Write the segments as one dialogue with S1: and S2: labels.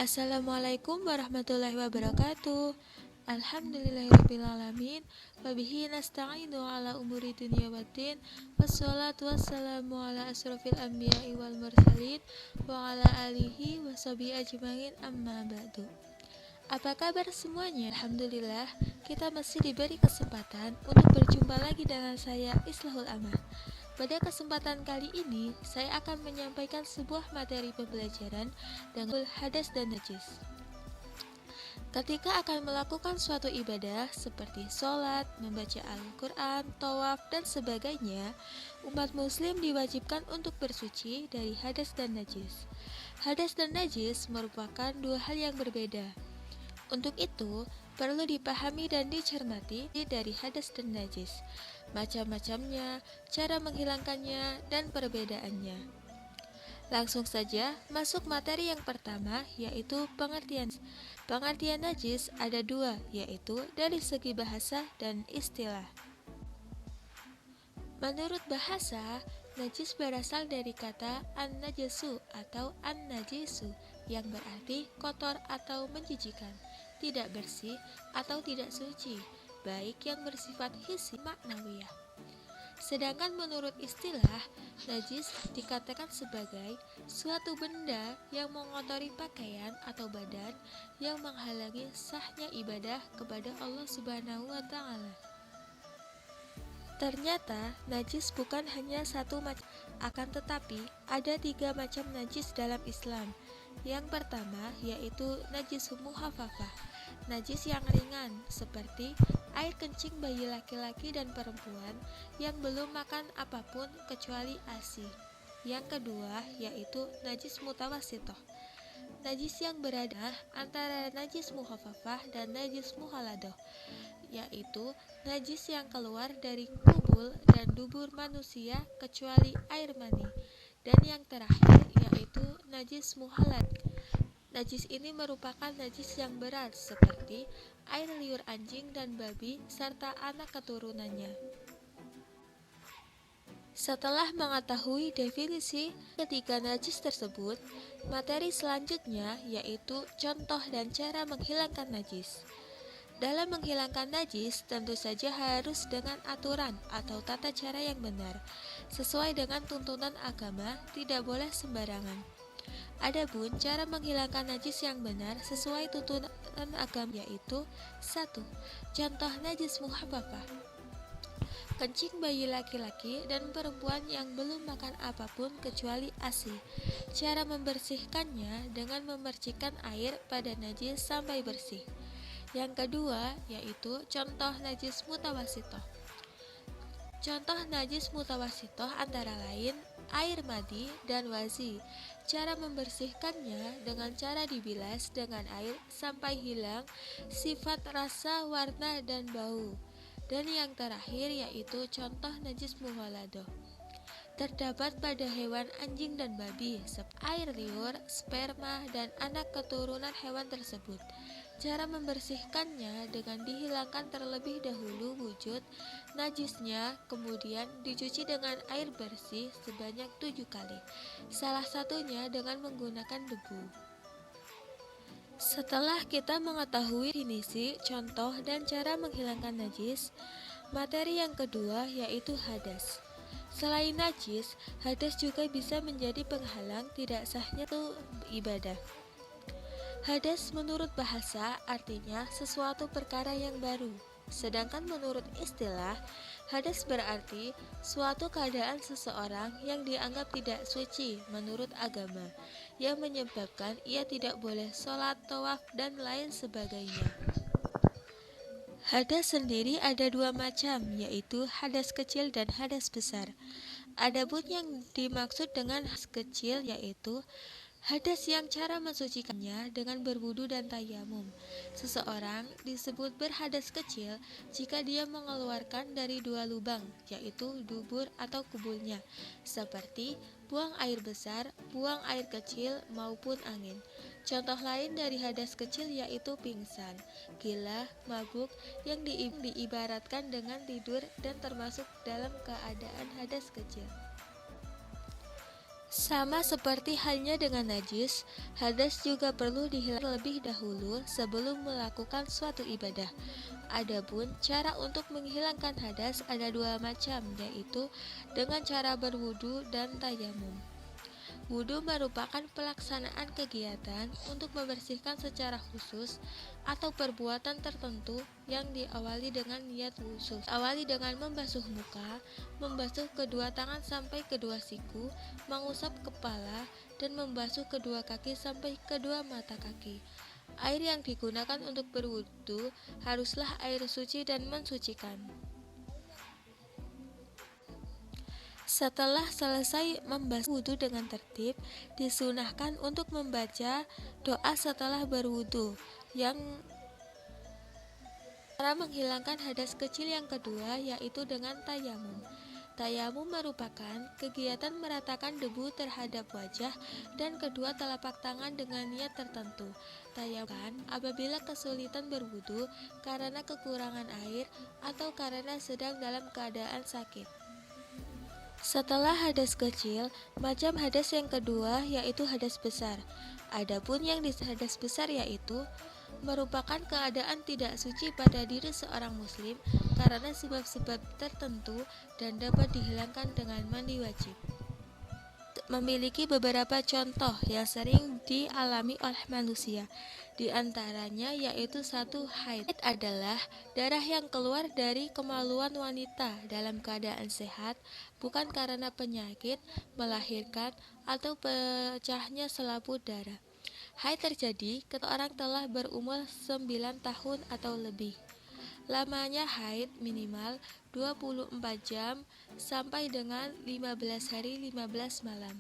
S1: Assalamualaikum warahmatullahi wabarakatuh. Alhamdulillahirrabbilalamin. Wabihi nasta'inu ala umuri dunia waddin. Wassalatu wassalamu ala asrofil anbiya'i wal mursalin wa ala alihi wa sahbihi ajmain, amma ba'du. Apa kabar semuanya? Alhamdulillah, kita masih diberi kesempatan untuk berjumpa lagi dengan saya, Islahul Amah. Pada kesempatan kali ini, saya akan menyampaikan sebuah materi pembelajaran dengan hadas dan najis. Ketika akan melakukan suatu ibadah seperti sholat, membaca Al-Quran, tawaf, dan sebagainya, umat muslim diwajibkan untuk bersuci dari hadas dan najis. Hadas dan najis merupakan dua hal yang berbeda. Untuk itu, perlu dipahami dan dicermati dari hadas dan najis, macam-macamnya, cara menghilangkannya, dan perbedaannya. Langsung saja masuk materi yang pertama, yaitu pengertian. Pengertian najis ada dua, yaitu dari segi bahasa dan istilah. Menurut bahasa, najis berasal dari kata an-najasu atau an-najisu yang berarti kotor atau menjijikan, tidak bersih atau tidak suci, baik yang bersifat hissi maknawiyah. Sedangkan menurut istilah, najis dikatakan sebagai suatu benda yang mengotori pakaian atau badan yang menghalangi sahnya ibadah kepada Allah Subhanahu wa Ta'ala. Ternyata, najis bukan hanya satu macam, akan tetapi ada tiga macam najis dalam Islam. Yang pertama yaitu najis muhafafah, najis yang ringan seperti air kencing bayi laki-laki dan perempuan yang belum makan apapun kecuali ASI. Yang kedua yaitu najis mutawasitoh, najis yang berada antara najis muhafafah dan najis muhaladoh, yaitu najis yang keluar dari kubul dan dubur manusia kecuali air mani. Dan yang terakhir yaitu najis muhalad. Najis ini merupakan najis yang berat seperti air liur anjing dan babi serta anak keturunannya. Setelah mengetahui definisi ketiga najis tersebut, materi selanjutnya yaitu contoh dan cara menghilangkan najis. Dalam menghilangkan najis tentu saja harus dengan aturan atau tata cara yang benar, sesuai dengan tuntunan agama, tidak boleh sembarangan. Adapun cara menghilangkan najis yang benar sesuai tuntunan agama yaitu 1. Contoh najis muhafafah, kencing bayi laki-laki dan perempuan yang belum makan apapun kecuali ASI. Cara membersihkannya dengan memercikkan air pada najis sampai bersih. Yang kedua yaitu contoh najis mutawasitoh. Contoh najis mutawasitoh antara lain air madi dan wazi. Cara membersihkannya dengan cara dibilas dengan air sampai hilang sifat rasa, warna, dan bau. Dan yang terakhir yaitu contoh najis mughaladoh. Terdapat pada hewan anjing dan babi, air liur, sperma, dan anak keturunan hewan tersebut. Cara membersihkannya dengan dihilangkan terlebih dahulu wujud najisnya, kemudian dicuci dengan air bersih sebanyak 7 kali, salah satunya dengan menggunakan debu. Setelah kita mengetahui definisi, contoh, dan cara menghilangkan najis, materi yang kedua yaitu hadas. Selain najis, hadas juga bisa menjadi penghalang tidak sahnya ibadah. Hadas menurut bahasa artinya sesuatu perkara yang baru. Sedangkan menurut istilah, hadas berarti suatu keadaan seseorang yang dianggap tidak suci menurut agama, yang menyebabkan ia tidak boleh sholat, tawaf, dan lain sebagainya. Hadas sendiri ada dua macam, yaitu hadas kecil dan hadas besar. Adapun yang dimaksud dengan hadas kecil yaitu hadas yang cara mensucikannya dengan berwudu dan tayamum. Seseorang disebut berhadas kecil jika dia mengeluarkan dari dua lubang, yaitu dubur atau kubulnya, seperti buang air besar, buang air kecil, maupun angin. Contoh lain dari hadas kecil yaitu pingsan, gila, mabuk, yang diibaratkan dengan tidur dan termasuk dalam keadaan hadas kecil. Sama seperti halnya dengan najis, hadas juga perlu dihilangkan terlebih dahulu sebelum melakukan suatu ibadah. Adapun cara untuk menghilangkan hadas ada dua macam, yaitu dengan cara berwudu dan tayamum. Wudhu merupakan pelaksanaan kegiatan untuk membersihkan secara khusus atau perbuatan tertentu yang diawali dengan niat khusus. Awali dengan membasuh muka, membasuh kedua tangan sampai kedua siku, mengusap kepala, dan membasuh kedua kaki sampai kedua mata kaki. Air yang digunakan untuk berwudhu haruslah air suci dan mensucikan. Setelah selesai membasuh wudhu dengan tertib, disunahkan untuk membaca doa setelah berwudhu yang cara menghilangkan hadas kecil yang kedua yaitu dengan tayamum. Tayamum merupakan kegiatan meratakan debu terhadap wajah dan kedua telapak tangan dengan niat tertentu. Tayamum apabila kesulitan berwudhu karena kekurangan air atau karena sedang dalam keadaan sakit. Setelah hadas kecil, macam hadas yang kedua yaitu hadas besar. Adapun yang hadas besar yaitu merupakan keadaan tidak suci pada diri seorang muslim karena sebab-sebab tertentu dan dapat dihilangkan dengan mandi wajib. Memiliki beberapa contoh yang sering dialami oleh manusia. Di antaranya yaitu satu, haid. Haid adalah darah yang keluar dari kemaluan wanita dalam keadaan sehat, bukan karena penyakit, melahirkan, atau pecahnya selaput darah. Haid terjadi ketika orang telah berumur 9 tahun atau lebih. Lamanya haid minimal 24 jam sampai dengan 15 hari 15 malam.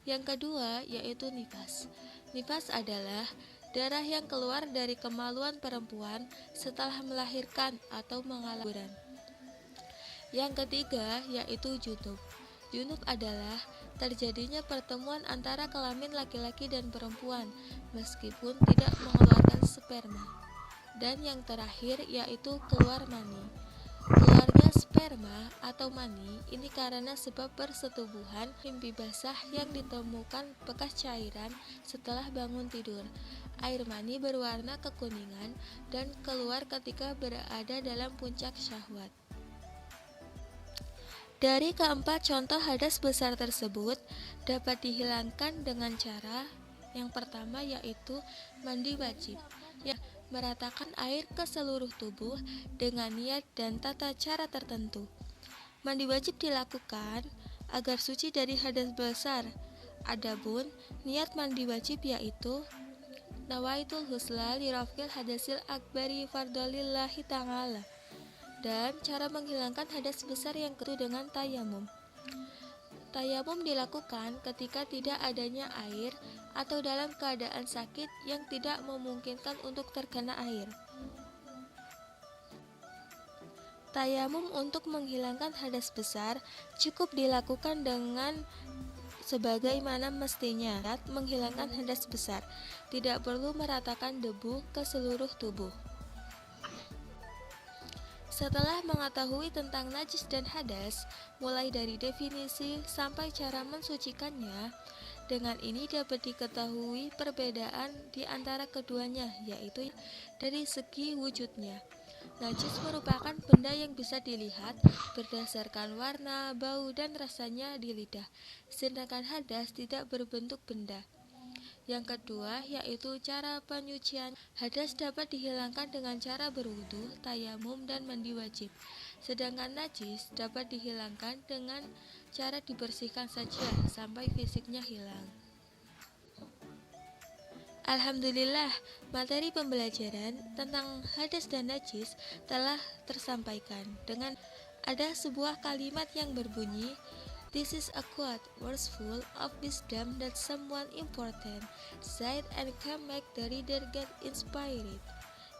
S1: Yang kedua yaitu nifas. Nifas adalah darah yang keluar dari kemaluan perempuan setelah melahirkan atau mengalami guguran. Yang ketiga yaitu junub. Junub adalah terjadinya pertemuan antara kelamin laki-laki dan perempuan meskipun tidak mengeluarkan sperma. Dan yang terakhir yaitu keluar mani. Keluarnya sperma atau mani ini karena sebab persetubuhan mimpi basah yang ditemukan bekas cairan setelah bangun tidur. Air mani berwarna kekuningan dan keluar ketika berada dalam puncak syahwat. Dari keempat contoh hadas besar tersebut dapat dihilangkan dengan cara yang pertama yaitu mandi wajib. Meratakan air ke seluruh tubuh dengan niat dan tata cara tertentu. Mandi wajib dilakukan agar suci dari hadas besar. Adapun niat mandi wajib yaitu nawaitul husla li rafqil hadasil akbari fardolillahi ta'ala. Dan cara menghilangkan hadas besar yang kedua dengan tayamum. Tayamum dilakukan ketika tidak adanya air atau dalam keadaan sakit yang tidak memungkinkan untuk terkena air. Tayamum untuk menghilangkan hadas besar cukup dilakukan dengan sebagaimana mestinya. Menghilangkan hadas besar tidak perlu meratakan debu ke seluruh tubuh. Setelah mengetahui tentang najis dan hadas, mulai dari definisi sampai cara mensucikannya, dengan ini dapat diketahui perbedaan di antara keduanya, yaitu dari segi wujudnya. Najis merupakan benda yang bisa dilihat berdasarkan warna, bau, dan rasanya di lidah, sedangkan hadas tidak berbentuk benda. Yang kedua yaitu cara penyucian. Hadas dapat dihilangkan dengan cara berwudu, tayamum, dan mandi wajib. Sedangkan najis dapat dihilangkan dengan cara dibersihkan saja sampai fisiknya hilang. Alhamdulillah, materi pembelajaran tentang hadas dan najis telah tersampaikan dengan ada sebuah kalimat yang berbunyi, "This is a quote words full of wisdom that someone important said and can make the reader get inspired."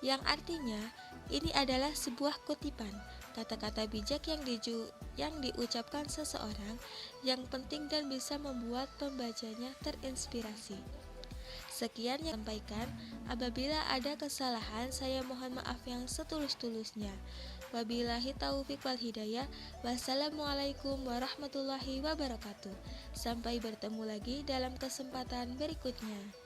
S1: Yang artinya, ini adalah sebuah kutipan, kata-kata bijak yang diucapkan seseorang yang penting dan bisa membuat pembacanya terinspirasi. Sekian yang saya sampaikan. Apabila ada kesalahan, saya mohon maaf yang setulus-tulusnya. Wabillahi taufiq wal hidayah. Wassalamualaikum warahmatullahi wabarakatuh. Sampai bertemu lagi dalam kesempatan berikutnya.